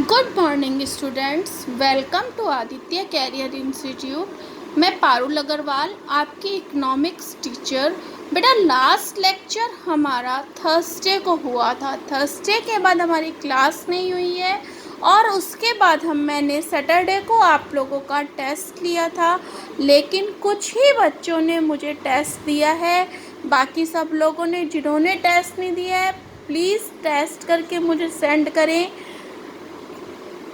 Good morning students, welcome to Aditya career institute. मैं पारुल अग्रवाल, आपकी economics teacher. बेटा, लास्ट लेक्चर हमारा थर्सडे को हुआ था। थर्सडे के बाद हमारी क्लास नहीं हुई है और उसके बाद मैंने सैटरडे को आप लोगों का टेस्ट लिया था, लेकिन कुछ ही बच्चों ने मुझे टेस्ट दिया है। बाकी सब लोगों ने, जिन्होंने टेस्ट नहीं दिया है, प्लीज़ टेस्ट करके मुझे सेंड करें।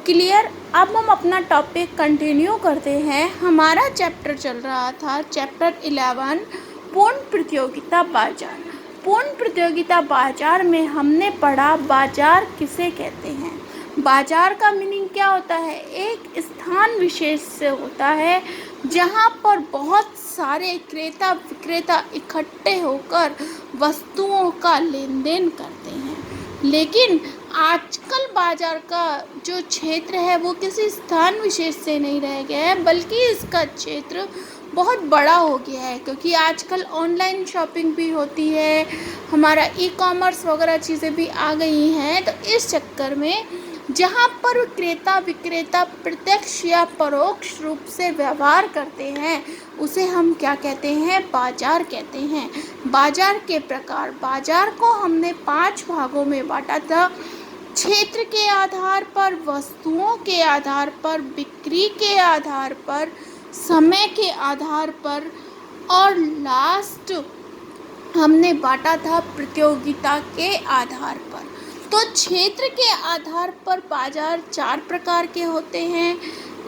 क्लियर। अब हम अपना टॉपिक कंटिन्यू करते हैं। हमारा चैप्टर चल रहा था चैप्टर 11, पूर्ण प्रतियोगिता बाजार। पूर्ण प्रतियोगिता बाजार में हमने पढ़ा बाजार किसे कहते हैं। बाजार का मीनिंग क्या होता है? एक स्थान विशेष से होता है जहाँ पर बहुत सारे क्रेता विक्रेता इकट्ठे होकर वस्तुओं का लेन देन करते हैं। लेकिन आजकल बाजार का जो क्षेत्र है वो किसी स्थान विशेष से नहीं रह गया है, बल्कि इसका क्षेत्र बहुत बड़ा हो गया है, क्योंकि आजकल ऑनलाइन शॉपिंग भी होती है, हमारा ई-कॉमर्स वगैरह चीज़ें भी आ गई हैं। तो इस चक्कर में जहाँ पर क्रेता विक्रेता प्रत्यक्ष या परोक्ष रूप से व्यवहार करते हैं, उसे हम क्या कहते हैं? बाजार कहते हैं। बाजार के प्रकार। बाजार को हमने 5 भागों में बांटा था। क्षेत्र के आधार पर, वस्तुओं के आधार पर, बिक्री के आधार पर, समय के आधार पर, और लास्ट हमने बांटा था प्रतियोगिता के आधार पर। तो क्षेत्र के आधार पर बाजार 4 प्रकार के होते हैं: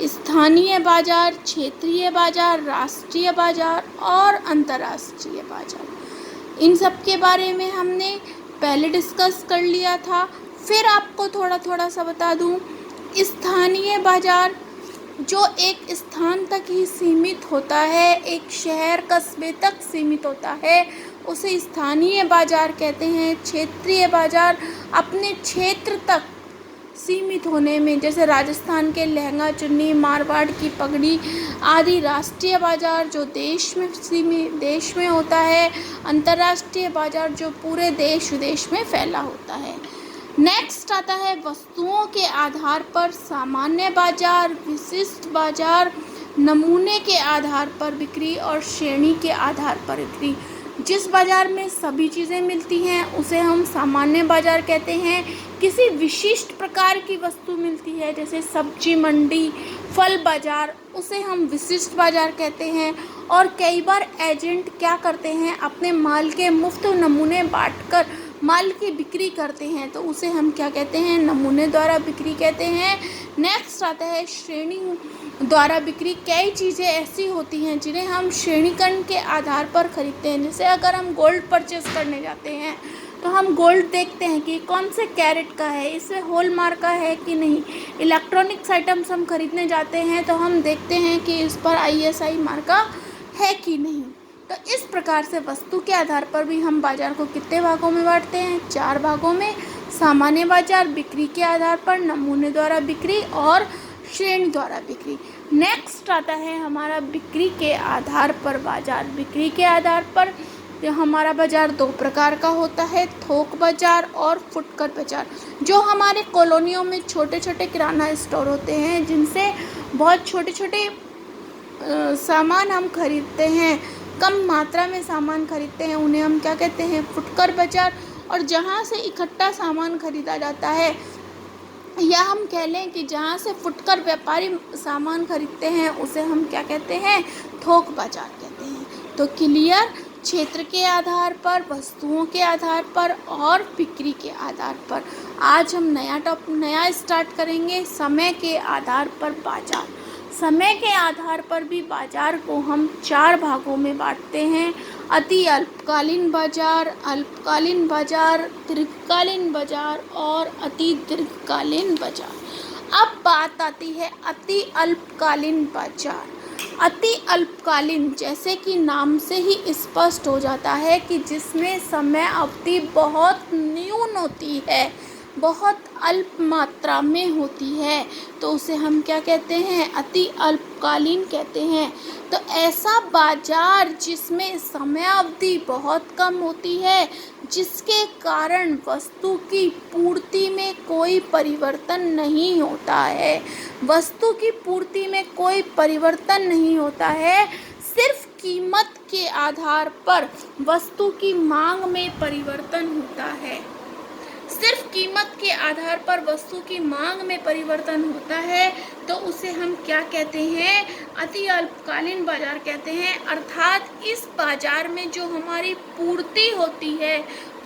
स्थानीय बाजार, क्षेत्रीय बाजार, राष्ट्रीय बाजार और अंतर्राष्ट्रीय बाजार। इन सब के बारे में हमने पहले डिस्कस कर लिया था। फिर आपको थोड़ा सा बता दूं। स्थानीय बाजार जो एक स्थान तक ही सीमित होता है, एक शहर कस्बे तक सीमित होता है, उसे स्थानीय बाजार कहते हैं। क्षेत्रीय बाजार अपने क्षेत्र तक सीमित होने में, जैसे राजस्थान के लहंगा चुन्नी, मारवाड़ की पगड़ी आदि। राष्ट्रीय बाजार जो देश में होता है। अंतर्राष्ट्रीय बाजार जो पूरे देश विदेश में फैला होता है। नेक्स्ट आता है वस्तुओं के आधार पर सामान्य बाजार, विशिष्ट बाजार, नमूने के आधार पर बिक्री और श्रेणी के आधार पर बिक्री। जिस बाजार में सभी चीज़ें मिलती हैं उसे हम सामान्य बाजार कहते हैं। किसी विशिष्ट प्रकार की वस्तु मिलती है, जैसे सब्जी मंडी, फल बाजार, उसे हम विशिष्ट बाजार कहते हैं। और कई बार एजेंट क्या करते हैं, अपने माल के मुफ्त नमूने बांटकर माल की बिक्री करते हैं, तो उसे हम क्या कहते हैं? नमूने द्वारा बिक्री कहते हैं। नेक्स्ट आता है श्रेणी द्वारा बिक्री। कई चीज़ें ऐसी होती हैं जिन्हें हम श्रेणीकरण के आधार पर खरीदते हैं। जैसे अगर हम गोल्ड परचेस करने जाते हैं तो हम गोल्ड देखते हैं कि कौन से कैरेट का है, इसमें हॉलमार्क का है कि नहीं। इलेक्ट्रॉनिक्स आइटम्स हम खरीदने जाते हैं तो हम देखते हैं कि इस पर ISI मार्का है कि नहीं। तो इस प्रकार से वस्तु के आधार पर भी हम बाजार को कितने भागों में बांटते हैं? 4 भागों में। सामान्य बाजार, बिक्री के आधार पर, नमूने द्वारा बिक्री और श्रेणी द्वारा बिक्री। नेक्स्ट आता है हमारा बिक्री के आधार पर बाजार। बिक्री के आधार पर हमारा बाजार 2 प्रकार का होता है: थोक बाजार और फुटकर बाजार। जो हमारे कॉलोनियों में छोटे छोटे किराना स्टोर होते हैं, जिनसे बहुत छोटे छोटे सामान हम खरीदते हैं, कम मात्रा में सामान खरीदते हैं, उन्हें हम क्या कहते हैं? फुटकर बाजार। और जहाँ से इकट्ठा सामान खरीदा जाता है, या हम कह लें कि जहाँ से फुटकर व्यापारी सामान खरीदते हैं, उसे हम क्या कहते हैं? थोक बाजार कहते हैं। तो क्लियर। क्षेत्र के आधार पर, वस्तुओं के आधार पर और बिक्री के आधार पर। आज हम नया स्टार्ट करेंगे, समय के आधार पर बाजार। समय के आधार पर भी बाजार को हम 4 भागों में बांटते हैं: अति अल्पकालीन बाजार, अल्पकालीन बाजार, दीर्घकालीन बाजार और अति दीर्घकालीन बाजार। अब बात आती है अति अल्पकालीन बाजार। अति अल्पकालीन, जैसे कि नाम से ही स्पष्ट हो जाता है कि जिसमें समय अवधि बहुत न्यून होती है, बहुत अल्प मात्रा में होती है, तो उसे हम क्या कहते हैं? अति अल्पकालीन कहते हैं। तो ऐसा बाजार जिसमें समय अवधि बहुत कम होती है, जिसके कारण वस्तु की पूर्ति में कोई परिवर्तन नहीं होता है। वस्तु की पूर्ति में कोई परिवर्तन नहीं होता है, सिर्फ कीमत के आधार पर वस्तु की मांग में परिवर्तन होता है। सिर्फ कीमत के आधार पर वस्तु की मांग में परिवर्तन होता है, तो उसे हम क्या कहते हैं? अति अल्पकालीन बाजार कहते हैं। अर्थात इस बाजार में जो हमारी पूर्ति होती है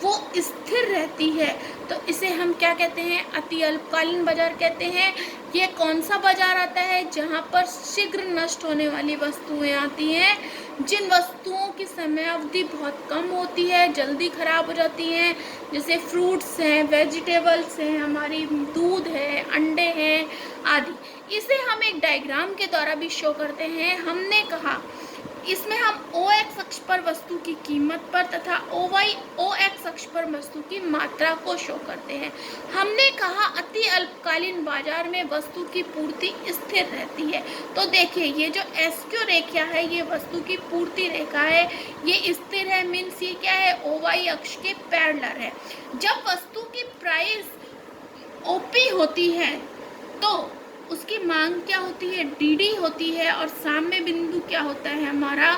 वो स्थिर रहती है, तो इसे हम क्या कहते हैं? अति अल्पकालीन बाजार कहते हैं। ये कौन सा बाजार आता है? जहाँ पर शीघ्र नष्ट होने वाली वस्तुएं आती हैं, जिन वस्तुओं की समय अवधि बहुत कम होती है, जल्दी खराब हो जाती हैं, जैसे फ्रूट्स हैं, वेजिटेबल्स हैं, हमारी दूध है, अंडे हैं आदि। इसे हम एक डायग्राम के द्वारा भी शो करते हैं। हमने कहा इसमें हम OX अक्ष पर वस्तु की कीमत पर तथा OX अक्ष पर वस्तु की मात्रा को शो करते हैं। हमने कहा अति अल्पकालीन बाजार में वस्तु की पूर्ति स्थिर रहती है। तो देखिए ये जो SQ रेखा है ये वस्तु की पूर्ति रेखा है, ये स्थिर है, मीन्स ये क्या है? OY अक्ष के पैरेलल है। जब वस्तु की प्राइस OP होती है तो उसकी मांग क्या होती है? DD होती है, और साम्य बिंदु क्या होता है? हमारा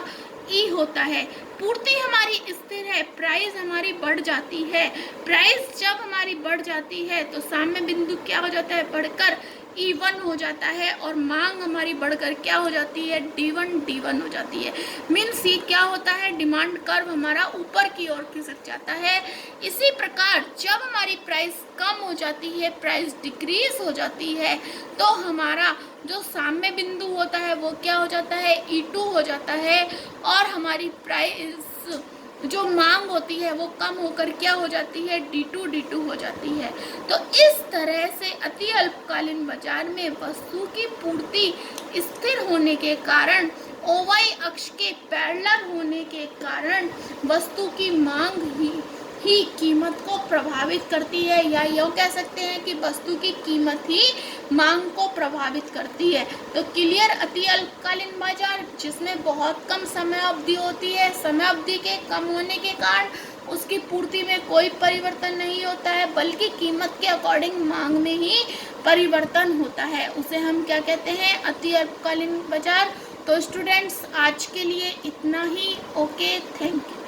E होता है। पूर्ति हमारी स्थिर है, प्राइस हमारी बढ़ जाती है। प्राइस जब हमारी बढ़ जाती है तो साम्य बिंदु क्या हो जाता है? बढ़कर E1 हो जाता है, और मांग हमारी बढ़कर क्या हो जाती है? D1 हो जाती है। मीन्स ये क्या होता है? डिमांड कर्व हमारा ऊपर की ओर खिसक जाता है। इसी प्रकार जब हमारी प्राइस कम हो जाती है, प्राइस डिक्रीज हो जाती है, तो हमारा जो साम्य बिंदु होता है वो क्या हो जाता है? E2 हो जाता है, और हमारी प्राइस जो मांग होती है वो कम होकर क्या हो जाती है? D2 हो जाती है। तो इस तरह से अति अल्पकालीन बाजार में वस्तु की पूर्ति स्थिर होने के कारण, OY अक्ष के पैरेलल होने के कारण वस्तु की मांग ही कीमत को प्रभावित करती है, या यूँ कह सकते हैं कि वस्तु की कीमत ही मांग को प्रभावित करती है। तो क्लियर? अति अल्पकालीन बाजार जिसमें बहुत कम समय अवधि होती है, समय अवधि के कम होने के कारण उसकी पूर्ति में कोई परिवर्तन नहीं होता है, बल्कि कीमत के अकॉर्डिंग मांग में ही परिवर्तन होता है, उसे हम क्या कहते हैं? अति अल्पकालीन बाजार। तो स्टूडेंट्स आज के लिए इतना ही। Okay, thank you.